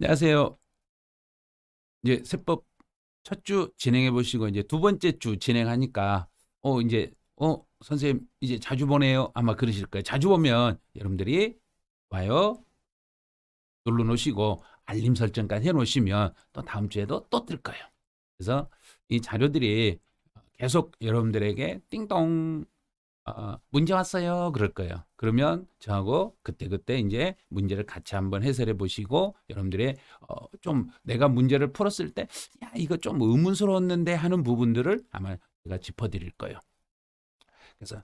안녕하세요. 이제 세법 첫 주 진행해 보시고 이제 두 번째 주 진행하니까 이제 선생님 이제 자주 보네요. 아마 그러실 거예요. 자주 보면 여러분들이 좋아요 눌러 놓으시고 알림 설정까지 해 놓으시면 또 다음 주에도 또 뜰 거예요. 그래서 이 자료들이 계속 여러분들에게 띵동 문제 왔어요. 그럴 거예요. 그러면 저하고 그때그때 이제 문제를 같이 한번 해설해 보시고 여러분들의 좀 내가 문제를 풀었을 때, 야, 이거 좀 의문스러웠는데 하는 부분들을 아마 제가 짚어드릴 거예요. 그래서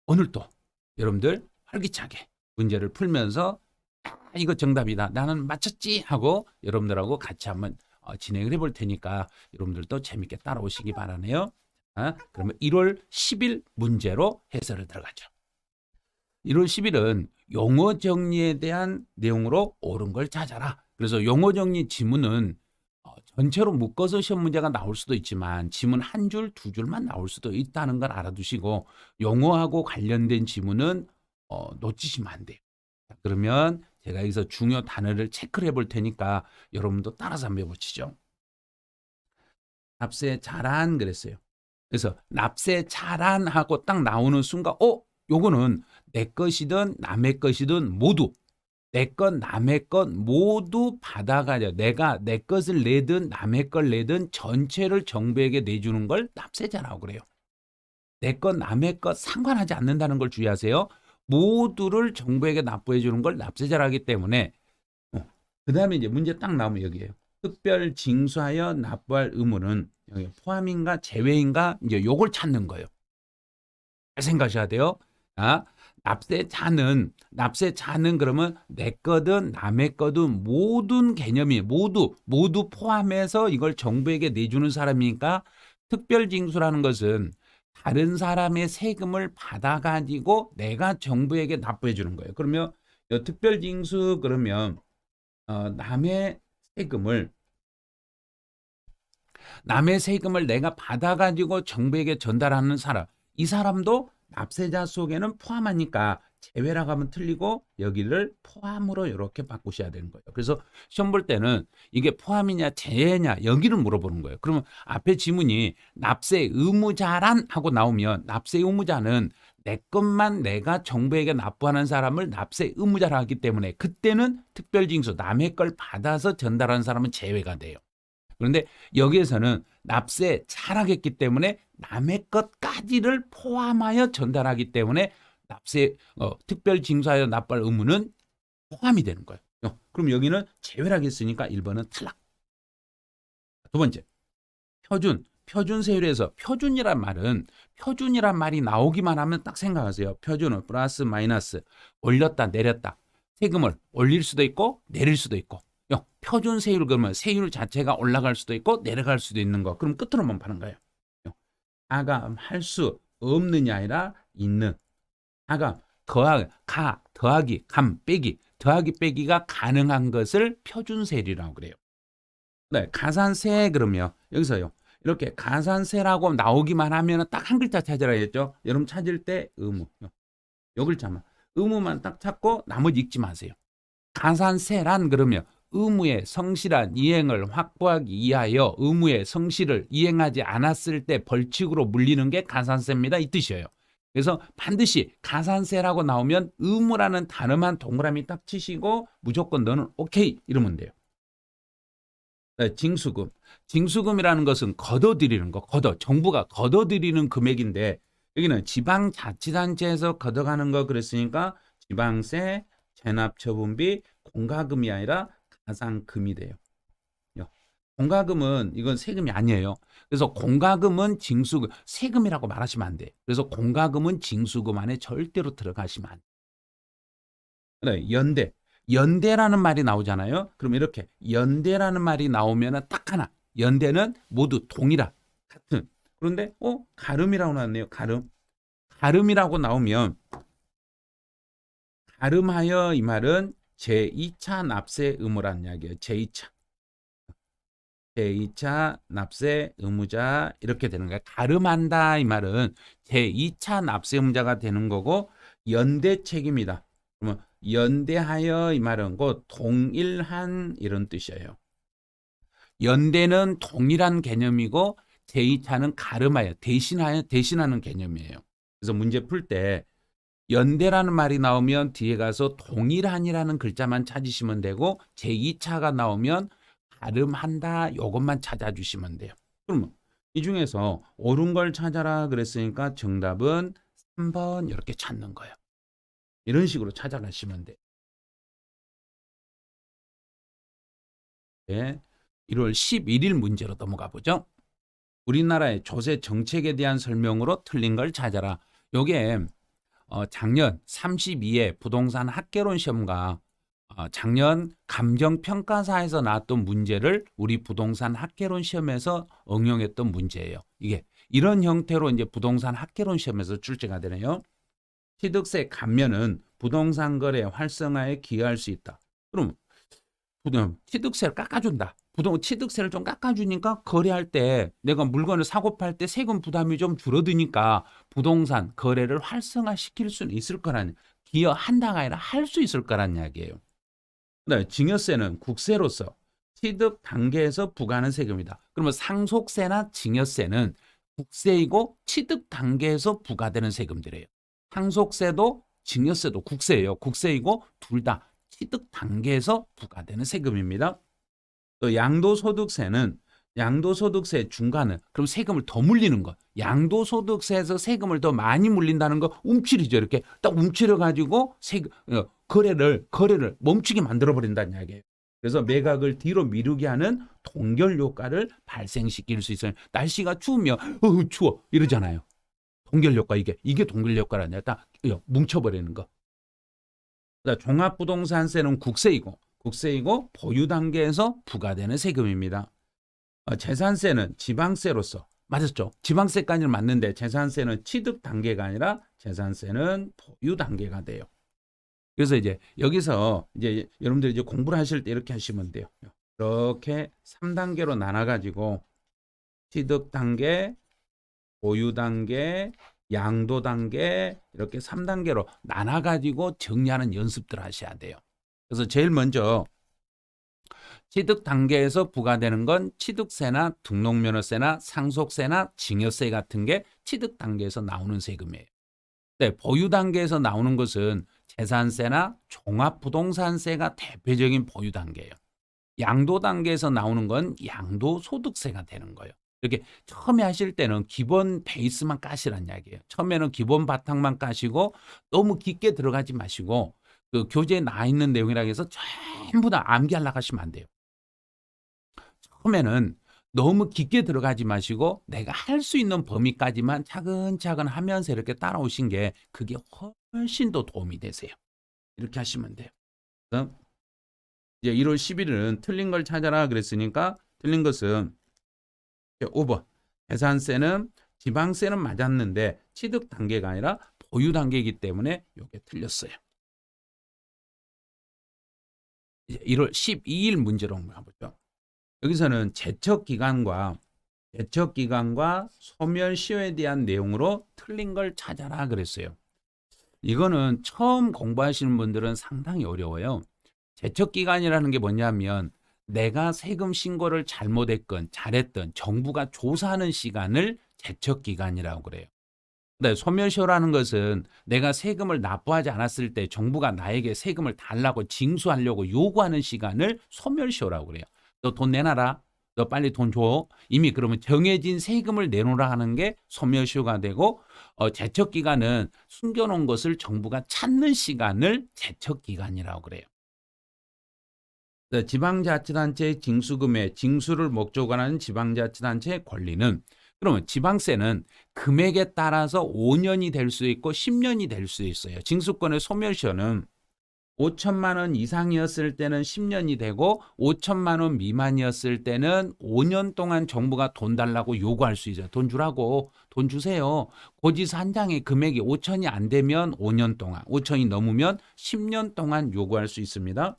오늘도 여러분들 활기차게 문제를 풀면서 이거 정답이다. 나는 맞췄지 하고 여러분들하고 같이 한번 진행을 해볼 테니까 여러분들도 재밌게 따라오시기 바라네요. 그러면 1월 10일 문제로 해설을 들어가죠. 1월 10일은 용어 정리에 대한 내용으로 옳은 걸 찾아라. 그래서 용어 정리 지문은 전체로 묶어서 시험 문제가 나올 수도 있지만 지문 한 줄, 두 줄만 나올 수도 있다는 걸 알아두시고 용어하고 관련된 지문은 놓치시면 안 돼요. 그러면 제가 여기서 중요 단어를 체크를 해볼 테니까 여러분도 따라서 한번 해보시죠. 납세 잘한 그랬어요. 그래서 납세 잘한하고 딱 나오는 순간 요거는 내 것이든 남의 것이든 모두 내 것 남의 것 모두 받아가려 내가 내 것을 내든 남의 걸 내든 전체를 정부에게 내주는 걸 납세자라고 그래요. 내 것 남의 것 상관하지 않는다는 걸 주의하세요. 모두를 정부에게 납부해 주는 걸 납세자라 하기 때문에 그 다음에 이제 문제 딱 나오면 여기에요. 특별 징수하여 납부할 의무는 여기 포함인가 제외인가 이제 요걸 찾는 거예요. 잘 생각하셔야 돼요. 납세자는 그러면 내 거든 남의 거든 모든 개념이 모두 포함해서 이걸 정부에게 내주는 사람이니까 특별징수라는 것은 다른 사람의 세금을 받아가지고 내가 정부에게 납부해 주는 거예요. 그러면 특별징수 그러면 남의 세금을 내가 받아가지고 정부에게 전달하는 사람, 이 사람도 납세자 속에는 포함하니까 제외라고 하면 틀리고 여기를 포함으로 이렇게 바꾸셔야 되는 거예요. 그래서 시험 볼 때는 이게 포함이냐 제외냐 여기를 물어보는 거예요. 그러면 앞에 지문이 납세 의무자란 하고 나오면 납세 의무자는 내 것만 내가 정부에게 납부하는 사람을 납세 의무자라 하기 때문에 그때는 특별징수 남의 걸 받아서 전달하는 사람은 제외가 돼요. 그런데 여기에서는 납세 잘하겠기 때문에 남의 것까지를 포함하여 전달하기 때문에 특별 징수하여 납부할 의무는 포함이 되는 거예요. 그럼 여기는 제외를 하겠으니까 1번은 탈락. 두 번째, 표준 세율에서 표준이란 말이 나오기만 하면 딱 생각하세요. 표준은 플러스 마이너스 올렸다 내렸다 세금을 올릴 수도 있고 내릴 수도 있고 표준 세율 그러면 세율 자체가 올라갈 수도 있고 내려갈 수도 있는 거. 그럼 끝으로만 파는 거예요. 하감할 수 없느냐 아니라 있는. 하감 더하기 감 빼기 더하기 빼기가 가능한 것을 표준 세율이라고 그래요. 네, 가산세 그러면 여기서요. 이렇게 가산세라고 나오기만 하면 딱 한 글자 찾으라 했죠. 여러분 찾을 때 의무. 요 글자만. 의무만 딱 찾고 나머지 읽지 마세요. 가산세란 그러면 의무의 성실한 이행을 확보하기 위하여 의무의 성실을 이행하지 않았을 때 벌칙으로 물리는 게 가산세입니다. 이 뜻이에요. 그래서 반드시 가산세라고 나오면 의무라는 단어만 동그라미 딱 치시고 무조건 너는 오케이 이러면 돼요. 네, 징수금이라는 것은 걷어들이는 거, 정부가 걷어들이는 금액인데 여기는 지방자치단체에서 걷어가는 거 그랬으니까 지방세, 체납처분비, 공과금이 아니라 가산금이 돼요. 공과금은 이건 세금이 아니에요. 그래서 공과금은 세금이라고 말하시면 안 돼. 그래서 공과금은 징수금 안에 절대로 들어가시면 안 돼. 네, 연대라는 말이 나오잖아요. 그럼 이렇게 연대라는 말이 나오면 딱 하나. 연대는 모두 동일한 같은. 그런데 가름이라고 나왔네요. 가름이라고 나오면 가름하여 이 말은 제2차 납세 의무라는 이야기예요. 제2차 납세 의무자 이렇게 되는 거예요. 가름한다 이 말은 제2차 납세 의무자가 되는 거고 연대 책임이다. 그러면 연대하여 이 말은 곧 동일한 이런 뜻이에요. 연대는 동일한 개념이고 제2차는 가름하여 대신하는 개념이에요. 그래서 문제 풀 때 연대라는 말이 나오면 뒤에 가서 동일한이라는 글자만 찾으시면 되고 제2차가 나오면 가름한다 요것만 찾아주시면 돼요. 그러면 이 중에서 옳은 걸 찾아라 그랬으니까 정답은 3번 이렇게 찾는 거예요. 이런 식으로 찾아가시면 돼요. 네, 1월 11일 문제로 넘어가 보죠. 우리나라의 조세 정책에 대한 설명으로 틀린 걸 찾아라. 요게 작년 32회 부동산 학개론 시험과 작년 감정평가사에서 나왔던 문제를 우리 부동산 학개론 시험에서 응용했던 문제예요. 이게 이런 형태로 이제 부동산 학개론 시험에서 출제가 되네요. 취득세 감면은 부동산 거래 활성화에 기여할 수 있다. 그럼 취득세를 깎아준다. 취득세를 좀 깎아주니까 거래할 때 내가 물건을 사고 팔 때 세금 부담이 좀 줄어드니까 부동산 거래를 활성화시킬 수는 있을 거란, 기여한다가 아니라 할 수 있을 거란 이야기예요. 그다음에 증여세는 국세로서 취득 단계에서 부과하는 세금이다. 그러면 상속세나 증여세는 국세이고 취득 단계에서 부과되는 세금들이에요. 상속세도 증여세도 국세예요. 국세이고 둘 다 취득 단계에서 부과되는 세금입니다. 또 양도소득세는 양도소득세 중간은 그럼 세금을 더 물리는 거. 양도소득세에서 세금을 더 많이 물린다는 거 움츠리죠. 이렇게 딱 움츠려 가지고 거래를 멈추게 만들어 버린다는 이야기예요. 그래서 매각을 뒤로 미루게 하는 동결 효과를 발생시킬 수 있어요. 날씨가 추우면 추워 이러잖아요. 동결 효과 이게 동결 효과라냐. 딱 뭉쳐버리는 거. 종합부동산세는 국세이고 보유 단계에서 부과되는 세금입니다. 재산세는 지방세로서 맞았죠? 지방세까지는 맞는데 재산세는 취득 단계가 아니라 재산세는 보유 단계가 돼요. 그래서 이제 여기서 이제 여러분들이 이제 공부를 하실 때 이렇게 하시면 돼요. 이렇게 3단계로 나눠 가지고 취득 단계, 보유 단계, 양도 단계 이렇게 3단계로 나눠 가지고 정리하는 연습들 하셔야 돼요. 그래서 제일 먼저 취득 단계에서 부과되는 건 취득세나 등록면허세나 상속세나 증여세 같은 게 취득 단계에서 나오는 세금이에요. 네, 보유 단계에서 나오는 것은 재산세나 종합부동산세가 대표적인 보유 단계예요. 양도 단계에서 나오는 건 양도소득세가 되는 거예요. 이렇게 처음에 하실 때는 기본 베이스만 까시란 이야기예요. 처음에는 기본 바탕만 까시고 너무 깊게 들어가지 마시고 그 교재에 나와 있는 내용이라고 해서 전부 다 암기하려고 하시면 안 돼요. 처음에는 너무 깊게 들어가지 마시고 내가 할 수 있는 범위까지만 차근차근 하면서 이렇게 따라오신 게 그게 훨씬 더 도움이 되세요. 이렇게 하시면 돼요. 그래서 이제 1월 11일은 틀린 걸 찾아라 그랬으니까 틀린 것은 5번. 재산세는 지방세는 맞았는데 취득 단계가 아니라 보유 단계이기 때문에 이게 틀렸어요. 이제 1월 12일 문제로 가보죠. 여기서는 제척기간과 소멸시효에 대한 내용으로 틀린 걸 찾아라 그랬어요. 이거는 처음 공부하시는 분들은 상당히 어려워요. 제척기간이라는 게 뭐냐면 내가 세금 신고를 잘못했건 잘했던 정부가 조사하는 시간을 제척기간이라고 그래요. 네, 소멸시효라는 것은 내가 세금을 납부하지 않았을 때 정부가 나에게 세금을 달라고 징수하려고 요구하는 시간을 소멸시효라고 그래요. 너 돈 내놔라. 너 빨리 돈 줘. 이미 그러면 정해진 세금을 내놓으라 하는 게 소멸시효가 되고 제척기간은 숨겨놓은 것을 정부가 찾는 시간을 제척기간이라고 그래요. 지방자치단체의 징수금의 징수를 목적으로 하는 지방자치단체의 권리는 그러면 지방세는 금액에 따라서 5년이 될 수 있고 10년이 될 수 있어요. 징수권의 소멸시효는 5천만 원 이상이었을 때는 10년이 되고 5천만 원 미만이었을 때는 5년 동안 정부가 돈 달라고 요구할 수 있어요. 돈 주라고, 돈 주세요. 고지서 한 장의 금액이 5천이 안 되면 5년 동안, 5천이 넘으면 10년 동안 요구할 수 있습니다.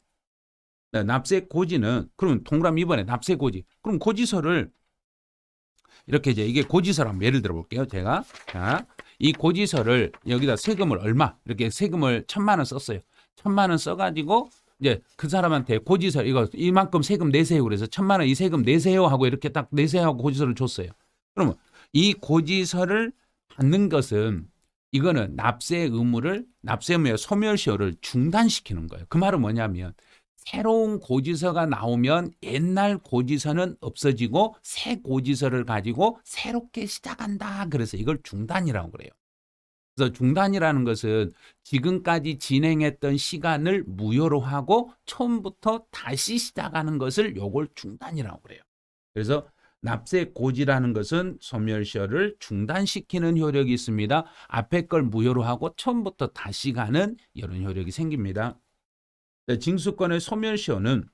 네, 납세 고지는 그럼 동그라미 2번에 납세 고지. 그럼 고지서를 이렇게 이제 이게 고지서라면 예를 들어 볼게요. 제가 자, 이 고지서를 여기다 세금을 얼마 이렇게 세금을 1,000만 원 썼어요. 1,000만 원 써가지고 이제 그 사람한테 고지서 이거 이만큼 세금 내세요. 그래서 1,000만 원 이 세금 내세요 하고 이렇게 딱 내세요 하고 고지서를 줬어요. 그러면 이 고지서를 받는 것은 이거는 납세 의무의 소멸시효를 중단시키는 거예요. 그 말은 뭐냐면 새로운 고지서가 나오면 옛날 고지서는 없어지고 새 고지서를 가지고 새롭게 시작한다. 그래서 이걸 중단이라고 그래요. 그래서 중단이라는 것은 지금까지 진행했던 시간을 무효로 하고 처음부터 다시 시작하는 것을 요걸 중단이라고 그래요. 그래서 납세 고지라는 것은 소멸시효를 중단시키는 효력이 있습니다. 앞에 걸 무효로 하고 처음부터 다시 가는 이런 효력이 생깁니다. 징수권의 소멸시효는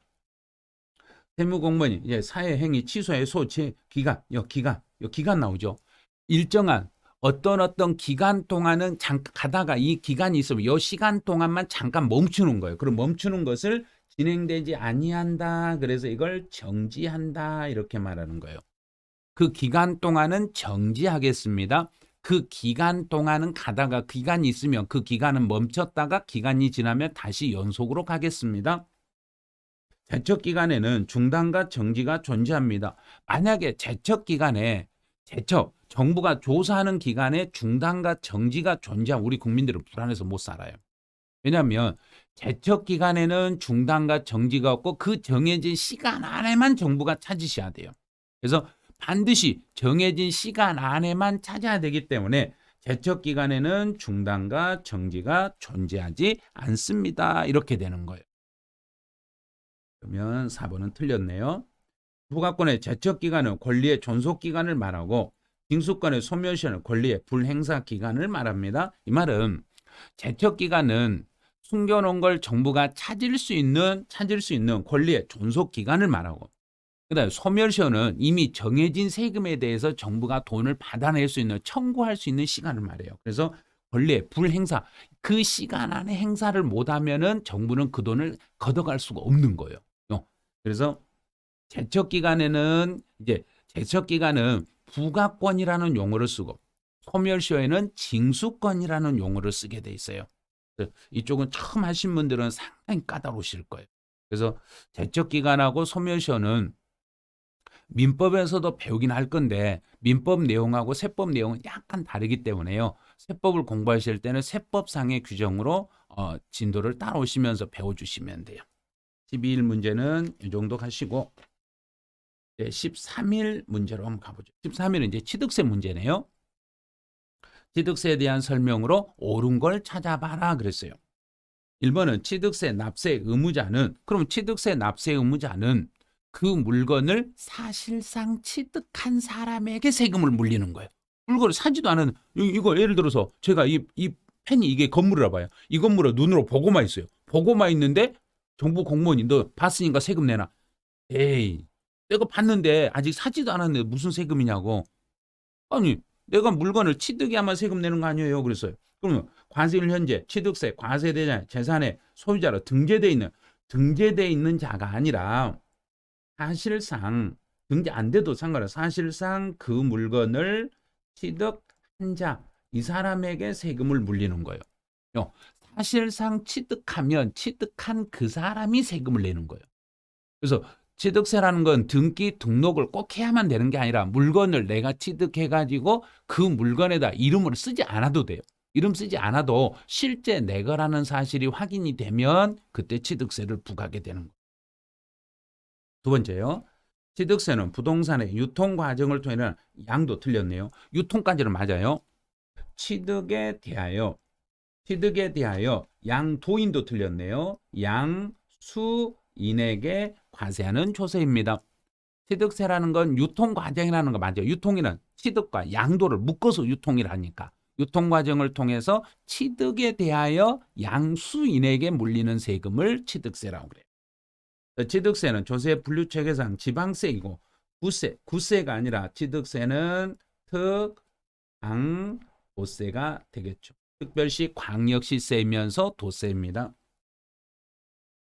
세무공무원이 이제 사회행위 취소의 소치 기간 나오죠. 일정한 어떤 기간 동안은 잠깐 가다가 이 기간이 있으면 이 시간 동안만 잠깐 멈추는 거예요. 그럼 멈추는 것을 진행되지 아니한다. 그래서 이걸 정지한다. 이렇게 말하는 거예요. 그 기간 동안은 정지하겠습니다. 그 기간 동안은 가다가 기간이 있으면 그 기간은 멈췄다가 기간이 지나면 다시 연속으로 가겠습니다. 제척기간에는 중단과 정지가 존재합니다. 만약에 제척기간에 정부가 조사하는 기간에 중단과 정지가 존재하면 우리 국민들은 불안해서 못 살아요. 왜냐하면 제척기간에는 중단과 정지가 없고 그 정해진 시간 안에만 정부가 찾으셔야 돼요. 그래서 반드시 정해진 시간 안에만 찾아야 되기 때문에 제척기간에는 중단과 정지가 존재하지 않습니다. 이렇게 되는 거예요. 그러면 4번은 틀렸네요. 부가권의 제척기간은 권리의 존속기간을 말하고 징수권의 소멸시효는 권리의 불행사기간을 말합니다. 이 말은 제척기간은 숨겨놓은 걸 정부가 찾을 수 있는 권리의 존속기간을 말하고 그다음에 소멸시효는 이미 정해진 세금에 대해서 정부가 돈을 받아낼 수 있는 청구할 수 있는 시간을 말해요. 그래서 권리의 불행사 그 시간 안에 행사를 못하면은 정부는 그 돈을 걷어갈 수가 없는 거예요. 그래서 제척기간은 부가권이라는 용어를 쓰고 소멸시효에는 징수권이라는 용어를 쓰게 돼 있어요. 이쪽은 처음 하신 분들은 상당히 까다로우실 거예요. 그래서 제척기간하고 소멸시효는 민법에서도 배우긴 할 건데 민법 내용하고 세법 내용은 약간 다르기 때문에요. 세법을 공부하실 때는 세법상의 규정으로 진도를 따라오시면서 배워주시면 돼요. 12일 문제는 이 정도 하시고 13일 문제로 한번 가보죠. 13일은 이제 취득세 문제네요. 취득세에 대한 설명으로 옳은 걸 찾아봐라 그랬어요. 1번은 취득세 납세 의무자는 그럼 취득세 납세 의무자는 그 물건을 사실상 취득한 사람에게 세금을 물리는 거예요. 물건을 사지도 않은 이거 예를 들어서 제가 이 펜이 이게 건물이라 봐요. 이 건물을 눈으로 보고만 있어요. 보고만 있는데 정부 공무원이 너 봤으니까 세금 내놔. 에이 내가 봤는데 아직 사지도 않았는데 무슨 세금이냐고. 아니 내가 물건을 취득해야만 세금 내는 거 아니에요. 그랬어요. 그러면 관세율 현재 취득세 과세대상 재산의 소유자로 등재되어 있는 자가 아니라 사실상 등재 안 돼도 상관없어요. 사실상 그 물건을 취득한 자, 이 사람에게 세금을 물리는 거예요. 사실상 취득하면 취득한 그 사람이 세금을 내는 거예요. 그래서 취득세라는 건 등기 등록을 꼭 해야만 되는 게 아니라 물건을 내가 취득해가지고 그 물건에다 이름을 쓰지 않아도 돼요. 이름 쓰지 않아도 실제 내 거라는 사실이 확인이 되면 그때 취득세를 부과하게 되는 거예요. 두 번째요. 취득세는 부동산의 유통 과정을 통해 양도 틀렸네요. 유통까지는 맞아요. 취득에 대하여 양도인도 틀렸네요. 양수인에게 과세하는 조세입니다. 취득세라는 건 유통 과정이라는 거 맞아요. 유통이는 취득과 양도를 묶어서 유통이라니까. 유통 과정을 통해서 취득에 대하여 양수인에게 물리는 세금을 취득세라고 그래요. 취득세는 조세 분류체계상 지방세이고 구세가 아니라 취득세는 특강도세가 되겠죠. 특별시 광역시세이면서 도세입니다.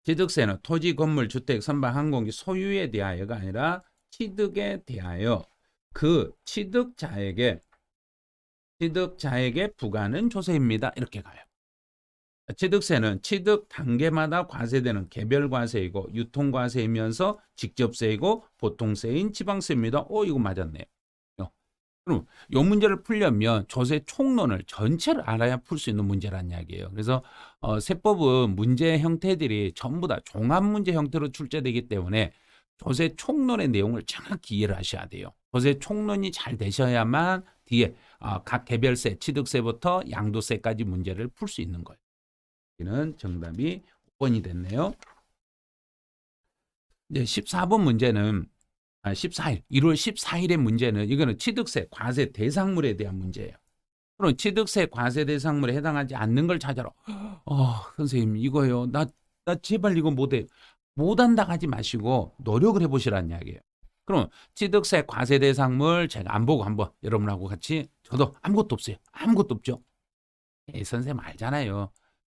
취득세는 토지, 건물, 주택, 선박, 항공기 소유에 대하여가 아니라 취득에 대하여 그 취득자에게 부과하는 조세입니다. 이렇게 가요. 취득세는 취득 단계마다 과세되는 개별과세이고 유통과세이면서 직접세이고 보통세인 지방세입니다. 이거 맞았네요. 그럼 이 문제를 풀려면 조세 총론을 전체를 알아야 풀 수 있는 문제란 이야기예요. 그래서 세법은 문제 형태들이 전부 다 종합 문제 형태로 출제되기 때문에 조세 총론의 내용을 정확히 이해를 하셔야 돼요. 조세 총론이 잘 되셔야만 뒤에 각 개별세, 취득세부터 양도세까지 문제를 풀 수 있는 거예요. 여기는 정답이 5번이 됐네요. 이제 14번 문제는 14일, 1월 14일의 문제는 이거는 취득세, 과세 대상물에 대한 문제예요. 그럼 취득세, 과세 대상물에 해당하지 않는 걸 찾아라. 선생님 이거요. 나 제발 이거 못해. 못한다 하지 마시고 노력을 해보시라는 이야기예요. 그럼 취득세, 과세 대상물 제가 안 보고 한번 여러분하고 같이 저도 아무것도 없어요. 아무것도 없죠. 선생님 알잖아요.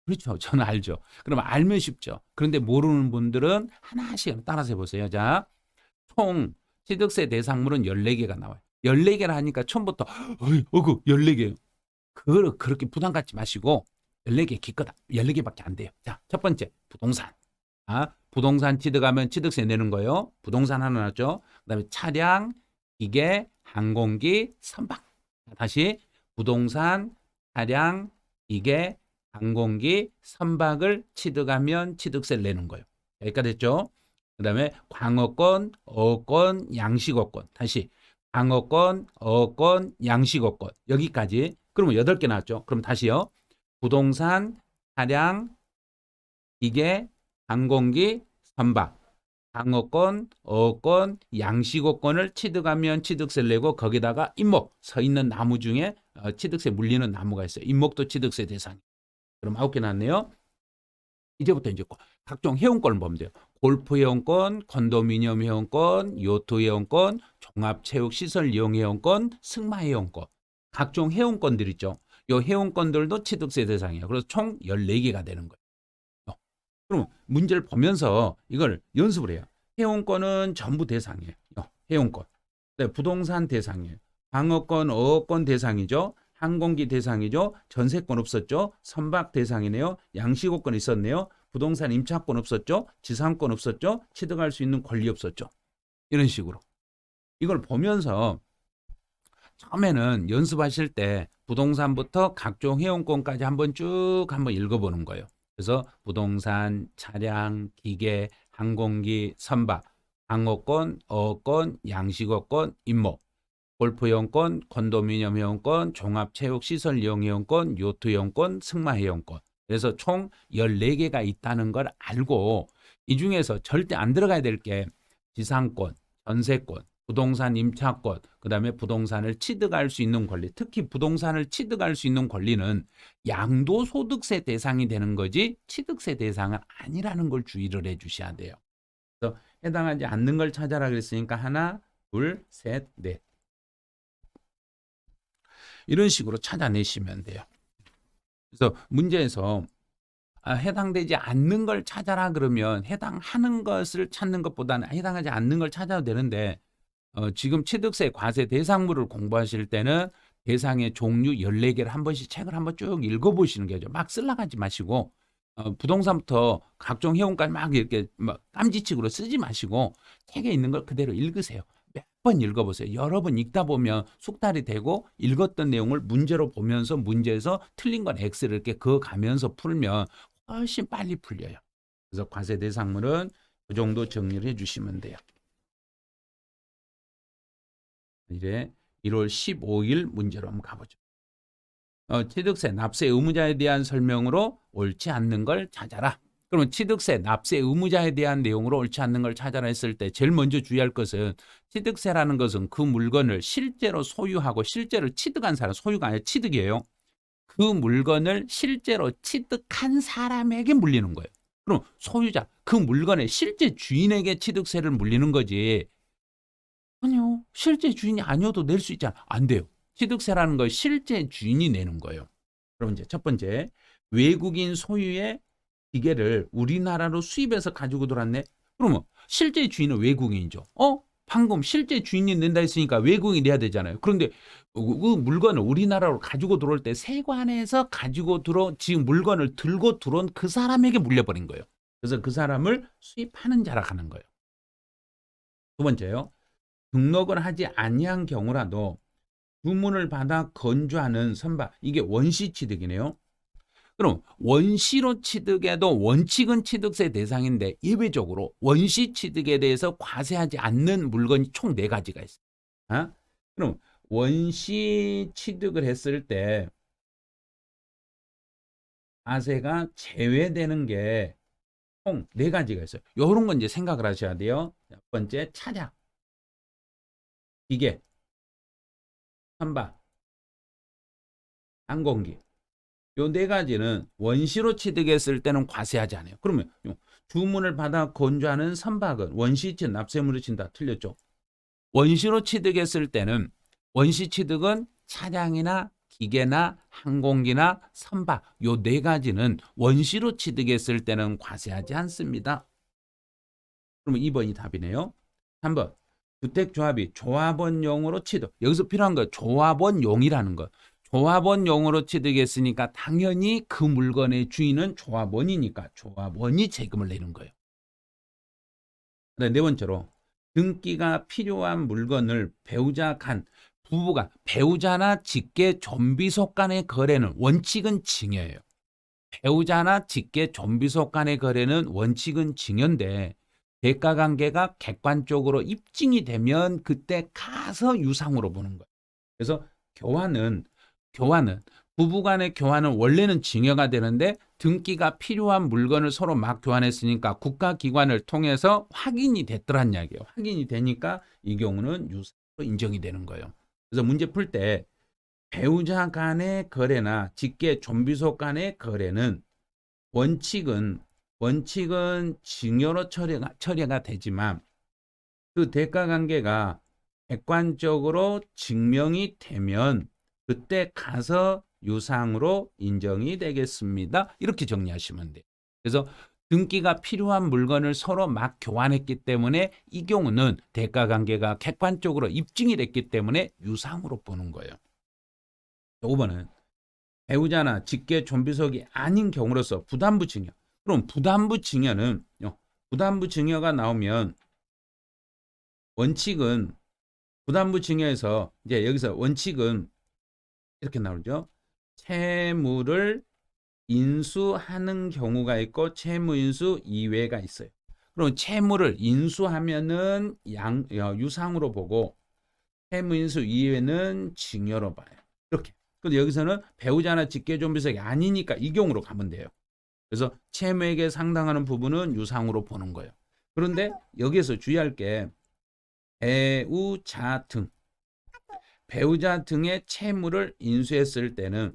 그렇죠. 저는 알죠. 그럼 알면 쉽죠. 그런데 모르는 분들은 하나씩 따라서 해보세요. 자, 총 취득세 대상물은 14개가 나와요. 14개라 하니까 처음부터 14개예요. 그걸 그렇게 부담 갖지 마시고 14개 기껏 14개밖에 안 돼요. 자, 첫 번째 부동산. 부동산 취득하면 취득세 내는 거예요. 부동산 하나 나왔죠. 그다음에 차량, 기계, 항공기, 선박. 다시 부동산, 차량, 기계, 항공기, 선박을 취득하면 취득세를 내는 거예요. 여기까지 됐죠? 그 다음에 광어권, 어권, 양식어권. 다시 광어권, 어권, 양식어권. 여기까지. 그러면 8개 나왔죠? 그럼 다시요. 부동산, 차량, 기계, 항공기, 선박. 광어권, 어권, 양식어권을 취득하면 취득세를 내고 거기다가 임목, 서 있는 나무 중에 취득세 물리는 나무가 있어요. 임목도 취득세 대상. 그럼 9개 나왔네요. 이제부터 이제 각종 회원권을 보면 돼요. 골프 회원권, 컨도미니엄 회원권, 요트 회원권, 종합체육시설 이용 회원권, 승마 회원권. 각종 회원권들 있죠. 이 회원권들도 취득세 대상이에요. 그래서 총 14개가 되는 거예요. 그럼 문제를 보면서 이걸 연습을 해요. 회원권은 전부 대상이에요. 회원권. 네, 부동산 대상이에요. 방어권, 어권 대상이죠. 항공기 대상이죠. 전세권 없었죠. 선박 대상이네요. 양식업권 있었네요. 부동산 임차권 없었죠. 지상권 없었죠. 취득할 수 있는 권리 없었죠. 이런 식으로. 이걸 보면서 처음에는 연습하실 때 부동산부터 각종 회원권까지 한번 읽어보는 거예요. 그래서 부동산, 차량, 기계, 항공기, 선박, 방어권, 어권, 양식업권, 임목, 골프 회원권, 컨도미니엄 회원권, 종합체육시설 이용 회원권, 요트 회원권, 승마 회원권. 그래서 총 14개가 있다는 걸 알고 이 중에서 절대 안 들어가야 될 게 지상권, 전세권, 부동산 임차권, 그 다음에 부동산을 취득할 수 있는 권리. 특히 부동산을 취득할 수 있는 권리는 양도소득세 대상이 되는 거지 취득세 대상은 아니라는 걸 주의를 해 주셔야 돼요. 그래서 해당하지 않는 걸 찾아라 그랬으니까 하나, 둘, 셋, 넷. 이런 식으로 찾아내시면 돼요. 그래서 문제에서 해당되지 않는 걸 찾아라 그러면 해당하는 것을 찾는 것보다는 해당하지 않는 걸 찾아도 되는데 지금 취득세 과세 대상물을 공부하실 때는 대상의 종류 14개를 한 번씩 책을 한번 쭉 읽어보시는 게죠. 막 쓸라가지 마시고 부동산부터 각종 회원까지 막 이렇게 막 깜지치기로 쓰지 마시고 책에 있는 걸 그대로 읽으세요. 몇 번 읽어보세요. 여러 번 읽다 보면 숙달이 되고 읽었던 내용을 문제로 보면서 문제에서 틀린 건 X를 이렇게 그어가면서 풀면 훨씬 빨리 풀려요. 그래서 과세 대상물은 그 정도 정리를 해주시면 돼요. 이제 1월 15일 문제로 한번 가보죠. 취득세, 납세 의무자에 대한 설명으로 옳지 않는 걸 찾아라. 그러면 취득세, 납세 의무자에 대한 내용으로 옳지 않는 걸 찾아라 했을 때 제일 먼저 주의할 것은 취득세라는 것은 그 물건을 실제로 소유하고 실제로 취득한 사람, 소유가 아니라 취득이에요. 그 물건을 실제로 취득한 사람에게 물리는 거예요. 그럼 소유자, 그 물건의 실제 주인에게 취득세를 물리는 거지. 아니요. 실제 주인이 아니어도 낼 수 있잖아. 안 돼요. 취득세라는 걸 실제 주인이 내는 거예요. 그럼 이제 첫 번째, 외국인 소유의 기계를 우리나라로 수입해서 가지고 들어왔네. 그러면 실제 주인은 외국인이죠. 방금 실제 주인이 낸다 했으니까 외국인이 내야 되잖아요. 그런데 그 물건을 우리나라로 가지고 들어올 때 세관에서 지금 물건을 들고 들어온 그 사람에게 물려버린 거예요. 그래서 그 사람을 수입하는 자라 하는 거예요. 두 번째요. 등록을 하지 아니한 경우라도 주문을 받아 건조하는 선박, 이게 원시 취득이네요. 그럼 원시로 취득에도 원칙은 취득세 대상인데 예외적으로 원시 취득에 대해서 과세하지 않는 물건이 총 4가지가 있어요. 그럼 원시 취득을 했을 때 과세가 제외되는 게 총 4가지가 있어요. 이런 건 이제 생각을 하셔야 돼요. 첫 번째, 차량, 기계, 선박, 항공기. 요 4가지는 원시로 취득했을 때는 과세하지 않아요. 그러면 주문을 받아 건조하는 선박은 원시 취득 납세물을 친다. 틀렸죠? 원시로 취득했을 때는 원시 취득은 차량이나 기계나 항공기나 선박 요 4가지는 원시로 취득했을 때는 과세하지 않습니다. 그러면 2번이 답이네요. 3번 주택조합이 조합원용으로 취득. 여기서 필요한 거 조합원용이라는 거. 조합원용으로 취득했으니까 당연히 그 물건의 주인은 조합원이니까 조합원이 세금을 내는 거예요. 네 번째로 등기가 필요한 물건을 부부가 배우자나 직계 존비속 간의 거래는 원칙은 증여예요. 배우자나 직계 존비속 간의 거래는 원칙은 증여인데 대가 관계가 객관적으로 입증이 되면 그때 가서 유상으로 보는 거예요. 그래서 교환은 부부간의 교환은 원래는 증여가 되는데 등기가 필요한 물건을 서로 막 교환했으니까 국가기관을 통해서 확인이 됐더란 이야기예요. 확인이 되니까 이 경우는 유상으로 인정이 되는 거예요. 그래서 문제 풀 때 배우자 간의 거래나 직계 존비속 간의 거래는 원칙은 증여로 처리가 되지만 그 대가 관계가 객관적으로 증명이 되면 그때 가서 유상으로 인정이 되겠습니다. 이렇게 정리하시면 돼요. 그래서 등기가 필요한 물건을 서로 막 교환했기 때문에 이 경우는 대가 관계가 객관적으로 입증이 됐기 때문에 유상으로 보는 거예요. 5번은 배우자나 직계 존비속이 아닌 경우로서 부담부 증여. 그럼 부담부 증여가 나오면 원칙은 부담부 증여에서 이제 여기서 원칙은 이렇게 나오죠. 채무를 인수하는 경우가 있고 채무 인수 이외가 있어요. 그럼 채무를 인수하면은 유상으로 보고 채무 인수 이외는 증여로 봐요. 이렇게. 근데 여기서는 배우자나 직계존비속이 아니니까 이 경우로 가면 돼요. 그래서 채무액에 상당하는 부분은 유상으로 보는 거예요. 그런데 여기에서 주의할 게 배우자 등의 채무를 인수했을 때는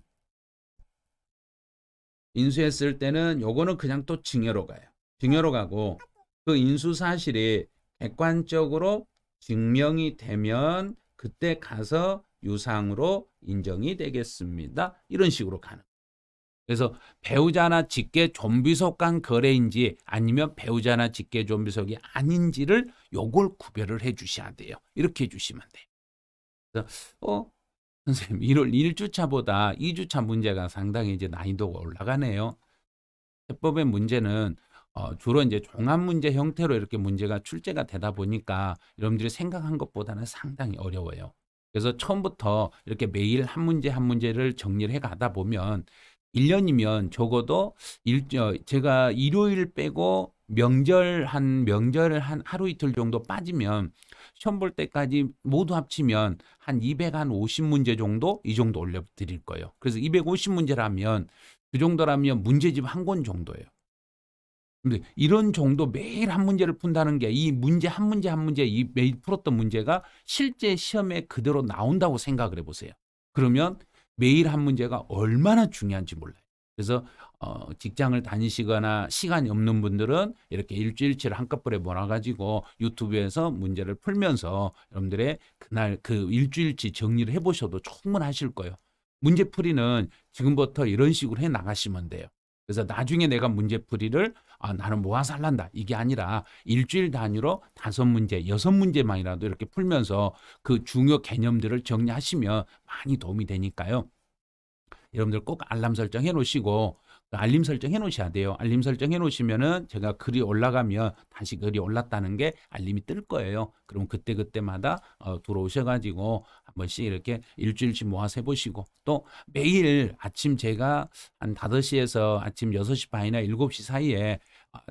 요거는 그냥 또 증여로 가요. 증여로 가고 그 인수 사실이 객관적으로 증명이 되면 그때 가서 유상으로 인정이 되겠습니다. 이런 식으로 가는. 그래서 배우자나 직계 존비속 간 거래인지 아니면 배우자나 직계 존비속이 아닌지를 요걸 구별을 해 주셔야 돼요. 이렇게 해 주시면 돼요. 그래서 선생님 1주차보다 2주차 문제가 상당히 이제 난이도가 올라가네요. 해법의 문제는 주로 이제 종합 문제 형태로 이렇게 문제가 출제가 되다 보니까 여러분들이 생각한 것보다는 상당히 어려워요. 그래서 처음부터 이렇게 매일 한 문제 한 문제를 정리를 해 가다 보면 1년이면 적어도 제가 일요일 빼고 명절 한 하루 이틀 정도 빠지면 시험 볼 때까지 모두 합치면 한 250문제 정도 이 정도 올려드릴 거예요. 그래서 250문제라면 그 정도라면 문제집 한 권 정도예요. 근데 이런 정도 매일 한 문제를 푼다는 게 이 문제 한 문제 이 매일 풀었던 문제가 실제 시험에 그대로 나온다고 생각을 해보세요. 그러면 매일 한 문제가 얼마나 중요한지 몰라요. 그래서 직장을 다니시거나 시간이 없는 분들은 이렇게 일주일치를 한꺼번에 몰아가지고 유튜브에서 문제를 풀면서 여러분들의 그날 그 일주일치 정리를 해보셔도 충분하실 거예요. 문제풀이는 지금부터 이런 식으로 해 나가시면 돼요. 그래서 나중에 내가 문제풀이를 나는 모아살란다 이게 아니라 일주일 단위로 5문제, 6문제만이라도 이렇게 풀면서 그 중요 개념들을 정리하시면 많이 도움이 되니까요. 여러분들 꼭 알람 설정해 놓으시고 알림 설정해 놓으셔야 돼요. 알림 설정해 놓으시면은 제가 글이 올라가면 다시 글이 올랐다는 게 알림이 뜰 거예요. 그럼 그때그때마다 들어오셔 가지고 한 번씩 이렇게 일주일씩 모아서 해 보시고 또 매일 아침 제가 한 5시에서 아침 6시 반이나 7시 사이에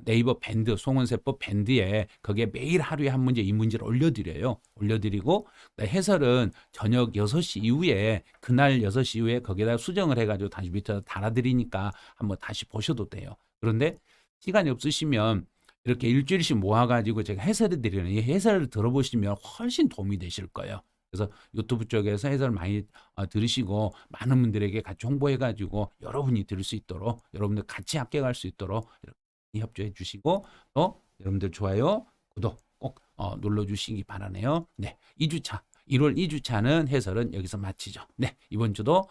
네이버 밴드 송은세법 밴드에 거기에 매일 하루에 한 문제, 이 문제를 올려드려요. 올려드리고 해설은 저녁 6시 이후에 그날 6시 이후에 거기에다 수정을 해가지고 다시 밑에 달아드리니까 한번 다시 보셔도 돼요. 그런데 시간이 없으시면 이렇게 일주일씩 모아가지고 제가 해설해 드리는 이 해설을 들어보시면 훨씬 도움이 되실 거예요. 그래서 유튜브 쪽에서 해설 많이 들으시고 많은 분들에게 같이 홍보해가지고 여러분이 들을 수 있도록 여러분들 같이 합격할 수 있도록 이렇게 협조해 주시고 또 여러분들 좋아요, 구독 꼭 눌러주시기 바라네요. 네, 2주차 1월 2주차는 해설은 여기서 마치죠. 네, 이번 주도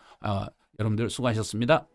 여러분들 수고하셨습니다.